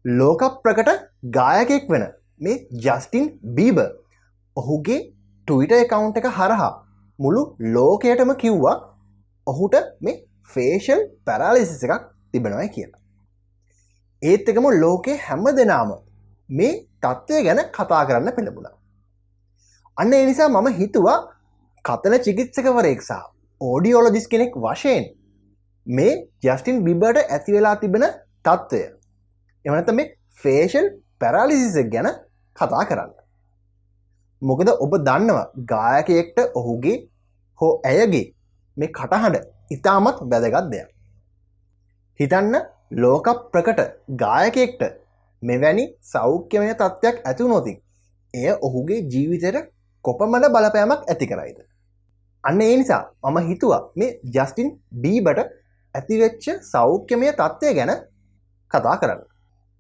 ලෝක ප්‍රකට ගායකයෙක් වෙන මේ ජස්ටින් බීබර් ඔහුගේ ට්විටර් account එක හරහා මුළු ලෝකයටම කිව්වා ඔහුට මේ ෆේෂල් පැරලිසිස් එකක් තිබෙනවා කියලා. ඒත් එකම ලෝකේ හැම දෙනාම මේ තත්ත්වය ගැන කතා කරන්න පෙළඹුණා. අන්න ඒ නිසා මම හිතුවා කතන චිකිත්සකවරයෙක් සහ ඕඩියෝලොජිස්ට් කෙනෙක් වශයෙන් මේ ජස්ටින් බීබර්ට ඇති වෙලා තිබෙන තත්ත්වය එහෙම නැත්නම් මේ ෆේෂල් පැරලිසිස් එක ගැන කතා කරන්න. මොකද ඔබ දන්නවා ගායකයෙක්ට ඔහුගේ හෝ ඇයගේ මේ කටහඬ ඉතාමත් වැදගත් දෙයක්. හිතන්න ලෝක ප්‍රකට ගායකයෙක්ට මෙවැනි සෞඛ්‍යමය තත්ත්වයක් ඇති වුණොත් එය ඔහුගේ ජීවිතයට කොපමණ බලපෑමක් ඇති කරයිද? අන්න ඒ නිසා මම හිතුවා මේ ජස්ටින් බීබර්ට ඇතිවෙච්ච සෞඛ්‍යමය තත්ත්වය ගැන කතා කරන්න.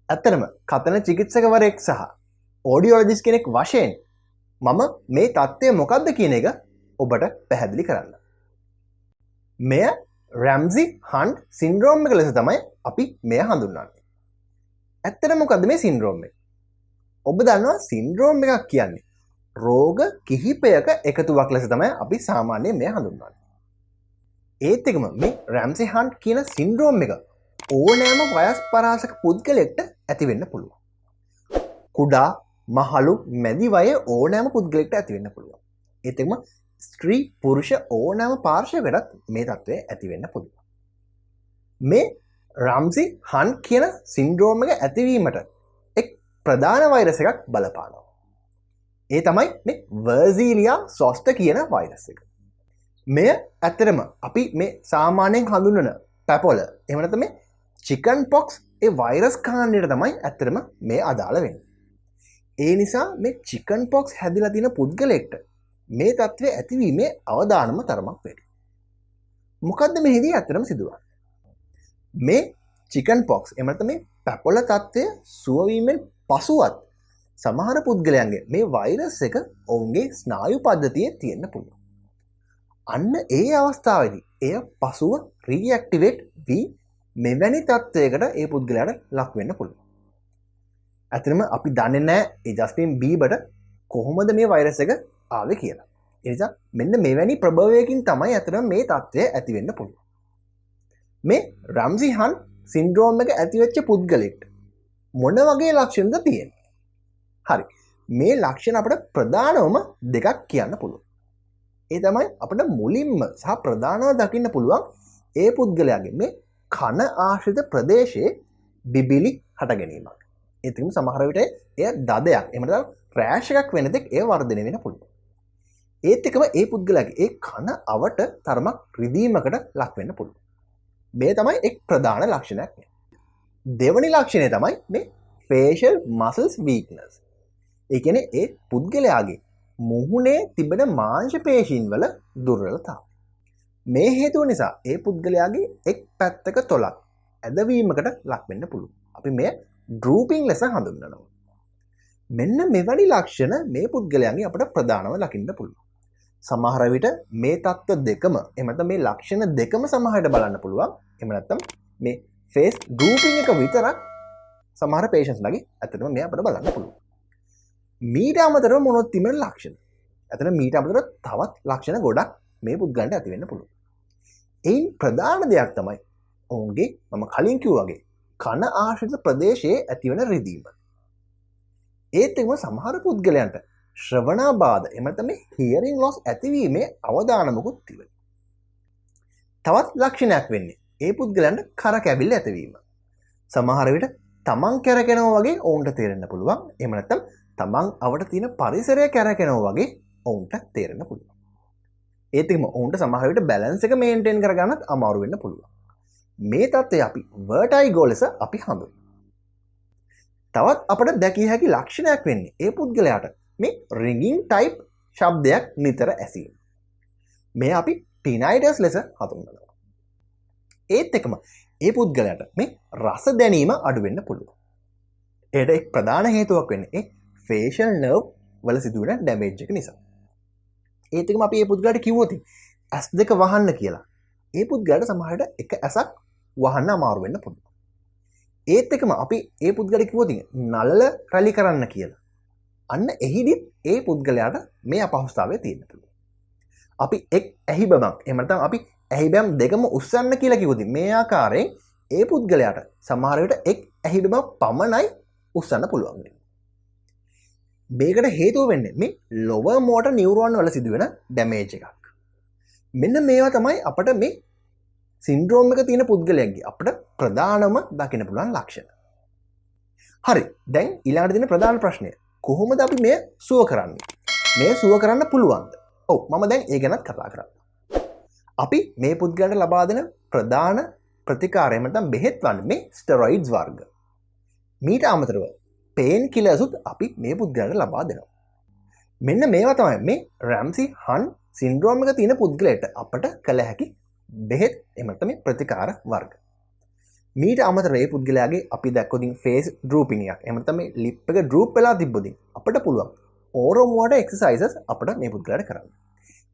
ඇත්තටම කතන චිකිත්සකවරයෙක් සහ ඕඩියෝලොජිස්ට් කෙනෙක් වශයෙන් මම මේ තත්ත්වය මොකක්ද කියන එක ඔබට පැහැදිලි කරන්න. මෙය රැම්සි හන්ට් සින්ඩ්‍රෝම් එක ලෙස තමයි අපි මෙය හඳුන්වන්නේ. ඇත්තට මොකක්ද මේ සින්ඩ්‍රෝම් එක? ඔබ දන්නවා සින්ඩ්‍රෝම් එකක් කියන්නේ රෝග කිහිපයක එකතුවක් ලෙස තමයි අපි සාමාන්‍යයෙන් මෙය හඳුන්වන්නේ. ඒත් එකම මේ රැම්සි හන්ට් කියන සින්ඩ්‍රෝම් එක ඕනෑම වයස් පරාසක පුද්ගලයෙක්ට ඇති වෙන්න පුළුවන්. කුඩා මහලු මැදි වයසේ ඕනෑම පුද්ගලයෙක්ට ඇති වෙන්න පුළුවන්. ඒත් එකම ස්ත්‍රී පුරුෂ ඕනෑම පාර්ශවයකට මේ තත්ත්වය ඇති වෙන්න පුළුවන්. මේ රැම්සි හන්ට් කියන සින්ඩ්‍රෝම් එක ඇතිවීමට එක් ප්‍රධාන වෛරස් එකක් බලපානවා. ඒ තමයි මේ වර්සීලියා සොස්ටර් කියන වෛරස් එක. මෙය ඇත්තටම අපි මේ සාමාන්‍යයෙන් හඳුන්වන පැපොල එහෙම නැත්නම් මේ චිකන් පොක්ස් ඒ වෛරස් කාණ්ඩයට තමයි ඇත්තටම මේ අදාළ වෙන්නේ. ඒ නිසා මේ චිකන් පොක්ස් හැදිලා තියෙන පුද්ගලයෙක්ට මේ තත්ත්වය ඇතිවීමේ අවදානම තරමක් වැඩි. මොකද්ද මෙහිදී ඇත්තටම සිදුවන්නේ? මේ චිකන් පොක්ස් එහෙම නැත්නම් මේ පැපොල තත්ත්වය සුව වීමෙන් පසුවත් සමහර පුද්ගලයන්ගේ මේ වෛරස් එක ඔවුන්ගේ ස්නායු පද්ධතියේ තියෙන්න පුළුවන්. අන්න ඒ අවස්ථාවේදී එය පසුව රීඇක්ටිවේට් වී මෙවැනි තත්ත්වයකට ඒ පුද්ගලයාට ලක් වෙන්න පුළුවන්. ඇත්තටම අපි දන්නේ නැහැ ඒ ජස්ටින් බීබර්ට කොහොමද මේ වෛරස් එක ආවේ කියලා. ඒ නිසා මෙන්න මෙවැනි ප්‍රභවයකින් තමයි ඇත්තටම මේ තත්ත්වය ඇති වෙන්න පුළුවන්. මේ රැම්සි හන්ට් සින්ඩ්‍රෝම් එක ඇති වෙච්ච පුද්ගලෙක්ට මොන වගේ ලක්ෂණද තියෙන්නේ? හරි. මේ ලක්ෂණ අපිට ප්‍රධානවම දෙකක් කියන්න පුළුවන්. ඒ තමයි අපිට මුලින්ම සහ ප්‍රධානව දකින්න පුළුවන් ඒ පුද්ගලයාගේ මේ කන ආශ්‍රිත ප්‍රදේශයේ බිබිලි හට ගැනීමක්. ඒකම සමහර විට එය දදයක් එහෙම නැත්නම් රෑෂ් එකක් වෙන දෙයක් එය වර්ධනය වෙන්න පුළුවන්. ඒත් එකම ඒ පුද්ගලයාගේ ඒ කන අවට තරමක් රිදීමකට ලක් වෙන්න පුළුවන්. මේ තමයි එක් ප්‍රධාන ලක්ෂණයක්. දෙවැනි ලක්ෂණය තමයි මේ facial muscles weakness. ඒ කියන්නේ ඒ පුද්ගලයාගේ මුහුණේ තිබෙන මාංශ පේශීන් වල දුර්වලතාවය. මේ හේතුව නිසා ඒ පුද්ගලයාගේ එක් පැත්තක තොලක් ඇදවීමකට ලක් වෙන්න පුළුවන්. අපි මෙය drooping ලෙස හඳුන්වනවා. මෙන්න මෙවැනි ලක්ෂණ මේ පුද්ගලයන්ගේ අපිට ප්‍රධානව ලකින්න පුළුවන්. සමහර විට මේ தত্ত্ব දෙකම එහෙම නැත්නම් මේ ලක්ෂණ දෙකම සමහරට බලන්න පුළුවන්. එහෙම නැත්නම් මේ face drooping එක විතරක් සමහර patients ලගේ ඇත්තටම මේ අපිට බලන්න පුළුවන්. මීට අමතරව මොනොත් තිබෙන ලක්ෂණ. ඇත්තට මීට අමතරව තවත් ලක්ෂණ ගොඩක් මේ පුද්ගලයන්ට ඇති වෙන්න පුළුවන්. එයින් ප්‍රධාන දෙයක් තමයි ඔවුන්ගේ මම කලින් කිව්වා වගේ කන ආශ්‍රිත ප්‍රදේශයේ ඇතිවන රිදීම. ඒත් එක්කම සමහර පුද්ගලයන්ට ශ්‍රවණාබාධ එහෙම නැත්නම් මේ hearing loss ඇතිවීමේ අවදානමකුත් තිබෙනවා. තවත් ලක්ෂණයක් වෙන්නේ ඒ පුද්ගලයන්ට කර කැවිල්ල ඇතිවීම. සමහර විට තමන් කැරකෙනවා වගේ ඔවුන්ට තේරෙන්න පුළුවන්. එහෙම නැත්නම් තමන් අවට තියෙන පරිසරය කැරකෙනවා වගේ ඔවුන්ට තේරෙන්න පුළුවන්. ඒත් එක්කම ඔවුන්ට සමහර විට බැලන්ස් එක මේන්ටේන් කරගන්නත් අමාරු වෙන්න පුළුවන්. මේ තත්ත්වය අපි vertigo ලෙස අපි හඳුන්වනවා. තවත් අපිට දැකිය හැකි ලක්ෂණයක් වෙන්නේ ඒ පුද්ගලයාට මේ ringing type ශබ්දයක් නිතර ඇසීම. මේ අපි tinnitus ලෙස හඳුන්වනවා. ඒත් එක්කම ඒ පුද්ගලයාට මේ රස දැනීම අඩු වෙන්න පුළුවන්. ඒකට එක් ප්‍රධාන හේතුවක් වෙන්නේ ඒ facial nerve වල සිදුවෙන damage එක නිසා. ඒත් එක්කම අපි මේ පුද්ගලයාට කිව්වොත් ඇස් දෙක වහන්න කියලා. ඒ පුද්ගලයාට සමහරවිට එක ඇසක් වහන්න අමාරු වෙන්න පුළුවන්. ඒත් එකම අපි ඒ පුද්ගලෙක් කිව්වොත් නළල රැලි කරන්න කියලා. අන්න එහිදීත් ඒ පුද්ගලයාට මේ අපහසුතාවය තියෙන්න පුළුවන්. අපි එක් ඇහිබමක් එහෙම නැත්නම් අපි ඇහිබම් දෙකම උස්සන්න කියලා කිව්වොත් මේ ආකාරයෙන් ඒ පුද්ගලයාට සමහර විට එක් ඇහිබමක් පමණයි උස්සන්න පුළුවන් වෙන්නේ. මේකට හේතුව වෙන්නේ මේ ලොවර් මෝටර් නියුරෝන් වල සිදුවෙන ඩැමේජ් එකක්. මෙන්න මේවා තමයි අපිට මේ සින්ඩ්‍රෝම් එක තියෙන පුද්ගලයන්ගේ අපිට ප්‍රධානම දකින්න පුළුවන් ලක්ෂණ. හරි. දැන් ඊළඟට තියෙන ප්‍රධාන ප්‍රශ්නය කොහොමද අපි මේ සුව කරන්නේ? මේ සුව කරන්න පුළුවන්ද? ඔව් මම දැන් ඒ ගැනත් කතා කරා. අපි මේ පුද්ගලයන්ට ලබා දෙන ප්‍රධාන ප්‍රතිකාරය නැත්නම් බෙහෙත් වන්නේ මේ ස්ටෙරොයිඩ්ස් වර්ග. මීට අමතරව පේන් කිලර්ස් උත් අපි මේ පුද්ගලයන්ට ලබා දෙනවා. මෙන්න මේවා තමයි මේ රැම්සි හන් සින්ඩ්‍රෝම් එක තියෙන පුද්ගලයාට අපට කළ හැකි බෙහෙත් එහෙම නැත්නම් මේ ප්‍රතිකාර වර්ග. මීට අමතරව මේ පුද්ගලයාගේ අපි දැක්කොත් ෆේස් ඩ්‍රූපින් එකක් එහෙම නැත්නම් මේ ලිප් එක ඩ්‍රූප් වෙලා තිබ්බොත් අපිට පුළුවන් ඕරම් වෝටර් එක්සර්සයිසස් අපිට මේ පුද්ගලයාට කරන්න.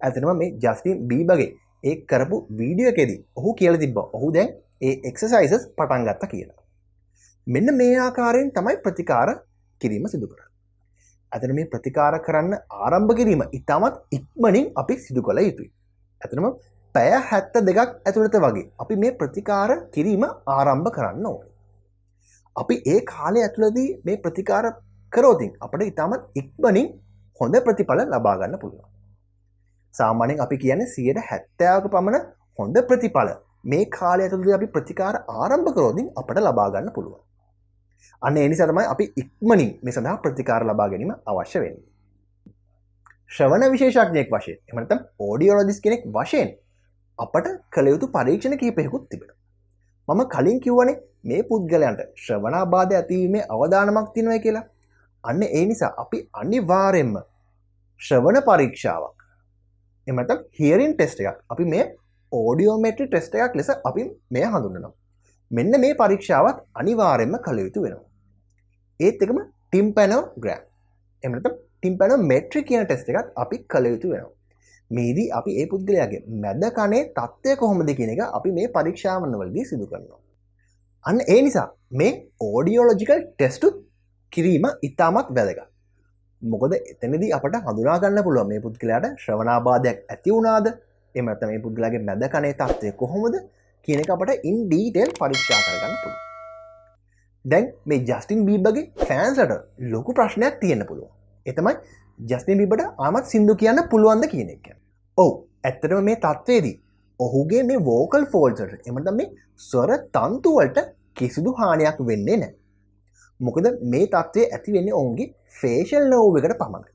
ඇත්තටම මේ ජස්ටින් බීබර්ගේ ඒ කරපු වීඩියෝ එකේදී ඔහු කියලා තිබ්බා ඔහු දැන් ඒ එක්සර්සයිසස් පටන් ගත්තා කියලා. මෙන්න මේ ආකාරයෙන් තමයි ප්‍රතිකාර කිරීම සිදු කරන්නේ. ඇත්තට මේ ප්‍රතිකාර කරන්න ආරම්භ කිරීම ඉතාමත් ඉක්මනින් අපි සිදු කළ යුතුයි. ඇත්තටම පැය 72ක් ඇතුළත වගේ අපි මේ ප්‍රතිකාර කිරීම ආරම්භ කරන්න ඕනේ. අපි ඒ කාලය ඇතුළතදී මේ ප්‍රතිකාර කරොත් අපිට ඉතාමත් ඉක්මනින් හොඳ ප්‍රතිඵල ලබා ගන්න පුළුවන්. සාමාන්‍යයෙන් අපි කියන්නේ 70%ක පමණ හොඳ ප්‍රතිඵල මේ කාලය ඇතුළතදී අපි ප්‍රතිකාර ආරම්භ කරොත් අපිට ලබා ගන්න පුළුවන්. අන්න ඒ නිසා තමයි අපි ඉක්මනින් මේ සඳහා ප්‍රතිකාර ලබා ගැනීම අවශ්‍ය වෙන්නේ. ශ්‍රවණ විශේෂඥයෙක් වශයෙන් එහෙම නැත්නම් ඔඩියෝලොජිස්ට් කෙනෙක් වශයෙන් අපට කළ යුතු පරීක්ෂණ කිහිපයකුත් තිබෙනවා. මම කලින් කිව්වනේ මේ පුද්ගලයන්ට ශ්‍රවණාබාධ ඇතිවීමේ අවදානමක් තියෙනවා කියලා. අන්න ඒ නිසා අපි අනිවාර්යයෙන්ම ශ්‍රවණ පරීක්ෂාවක් එහෙම නැත්නම් හියරින් ටෙස්ට් එකක් අපි මේ ඔඩියෝමෙට්‍රි ටෙස්ට් එකක් ලෙස අපි මේ හඳුන්වනවා. මෙන්න මේ පරීක්ෂාවත් අනිවාර්යයෙන්ම කළ යුතු වෙනවා. ඒත් එකම ටිම්පැනෝග්‍රෑම් එහෙම නැත්නම් ටිම්පැනෝමෙට්‍රි කියන ටෙස්ට් එකත් අපි කළ යුතු වෙනවා. මේදී අපි ඒ පුද්ගලයාගේ මැද කනේ තත්ත්වය කොහොමද කියන එක අපි මේ පරීක්ෂාවන් වලදී සිදු කරනවා. අන්න ඒ නිසා මේ ඔඩියෝලොජිකල් ටෙස්ට් කිරීම ඉතාමත් වැදගත්. මොකද එතනදී අපට හඳුනා ගන්න පුළුවන් මේ පුද්ගලයාට ශ්‍රවණාබාධයක් ඇති වුණාද? එහෙම නැත්නම් මේ පුද්ගලයාගේ මැද කනේ තත්ත්වය කොහොමද කියන එක අපට ඉන් ඩීටේල් පරීක්ෂා කරගන්න පුළුවන්. දැන් මේ ජස්ටින් බීබර්ගේ ෆෑන්ස්ලට ලොකු ප්‍රශ්නයක් තියෙන්න පුළුවන්. ඒ තමයි ජස්ටින් බීබර්ට ආමත් සින්දු කියන්න පුළුවන්ද කියන එක. ඔව් ඇත්තටම මේ තත්ත්වයේදී ඔහුගේ මේ වෝකල් ෆෝල්ඩ්ස් වලට එහෙම නැත්නම් මේ ස්වර තන්තු වලට කිසිදු හානියක් වෙන්නේ නැහැ. මොකද මේ තත්ත්වය ඇති වෙන්නේ ඔවුන්ගේ ෆේෂල් නර්ව් එකට පමණයි.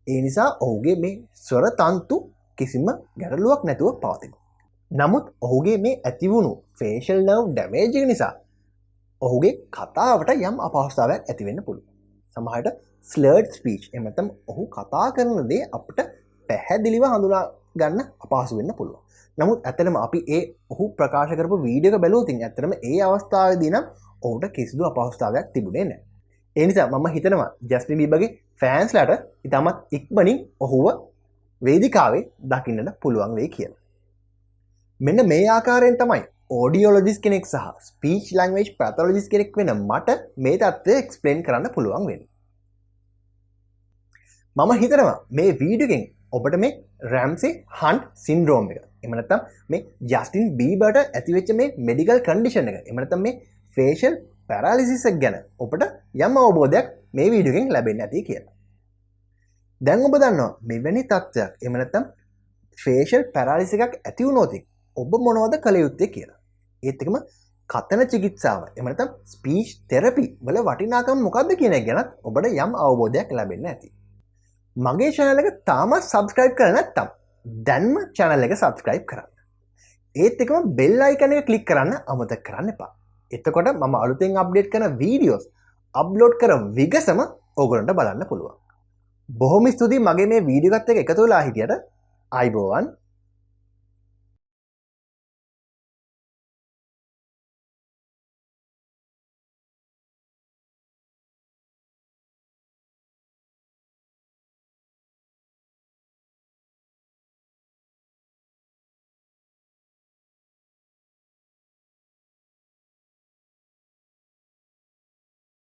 ඒ නිසා ඔහුගේ මේ ස්වර තන්තු කිසිම ගැටලුවක් නැතුව පවතිනවා. නමුත් ඔහුගේ මේ ඇතිවුණු ෆේෂල් නර්ව් ඩැමේජ් එක නිසා ඔහුගේ කතාවට යම් අපහසුතාවයක් ඇති වෙන්න පුළුවන්. සමහරට ස්ලර්ඩ් ස්පීච් එහෙම නැත්නම් ඔහු කතා කරන දේ අපිට පැහැදිලිව හඳුනා ගන්න අපහසු වෙන්න පුළුවන්. නමුත් ඇත්තටම අපි ඒ ඔහු ප්‍රකාශ කරපු වීඩියෝ එක බැලුවොත් ඇත්තටම ඒ අවස්ථාවේදී නම් ඔහුට කිසිදු අපහසුතාවයක් තිබුණේ නැහැ. ඒ නිසා මම හිතනවා ජස්ටින් බීබර්ගේ ෆෑන්ස්ලාට ඉතාමත් ඉක්මනින් ඔහුව වේදිකාවේ දකින්නට පුළුවන් වෙයි කියලා. මෙන්න මේ ආකාරයෙන් තමයි ඔඩියෝලොජිස්ට් කෙනෙක් සහ ස්පීච් ලැන්ග්වේජ් පැතොලොජිස්ට් කෙනෙක් වෙන මට මේ தත්ත්වය එක්ස්ප්ලেইন කරන්න පුළුවන් වෙන්නේ. මම හිතනවා මේ වීඩියෝ එකෙන් ඔබට මේ රැම්සි හන්ට් සින්ඩ්‍රෝම් එක එහෙම නැත්නම් මේ ජස්ටින් බීබර්ට ඇතිවෙච්ච මේ මෙඩිකල් කන්ඩිෂන් එක එහෙම නැත්නම් මේ ෆේෂල් පැරලිසිස් එක ගැන ඔබට යම් අවබෝධයක් මේ වීඩියෝ එකෙන් ලැබෙන්න ඇති කියලා. දැන් ඔබ දන්නවා මෙවැනි තත්ත්වයක් එහෙම නැත්නම් ෆේෂල් පැරලිසිස් එකක් ඇති වුණොත් ඔබ මොනවද කළ යුත්තේ කියලා. ඒත් එකම කතන චිකිත්සාව එහෙම නැත්නම් ස්පීච් තෙරපි වල වටිනාකම මොකක්ද කියන එක ගැන ඔබට යම් අවබෝධයක් ලැබෙන්න ඇති. මගේ channel එක තාමත් subscribe කරලා නැත්නම් දැන්ම channel එක subscribe කරන්න. ඒත් එකම bell icon එක click කරන්න අමතක කරන්න එපා. එතකොට මම අලුතෙන් update කරන videos upload කර විගසම ඕගොල්ලන්ට බලන්න පුළුවන්. බොහොම ස්තුතියි මගේ මේ වීඩියෝ එකත් එක්ක එකතු වෙලා හිටියට. ආයිබෝවන්.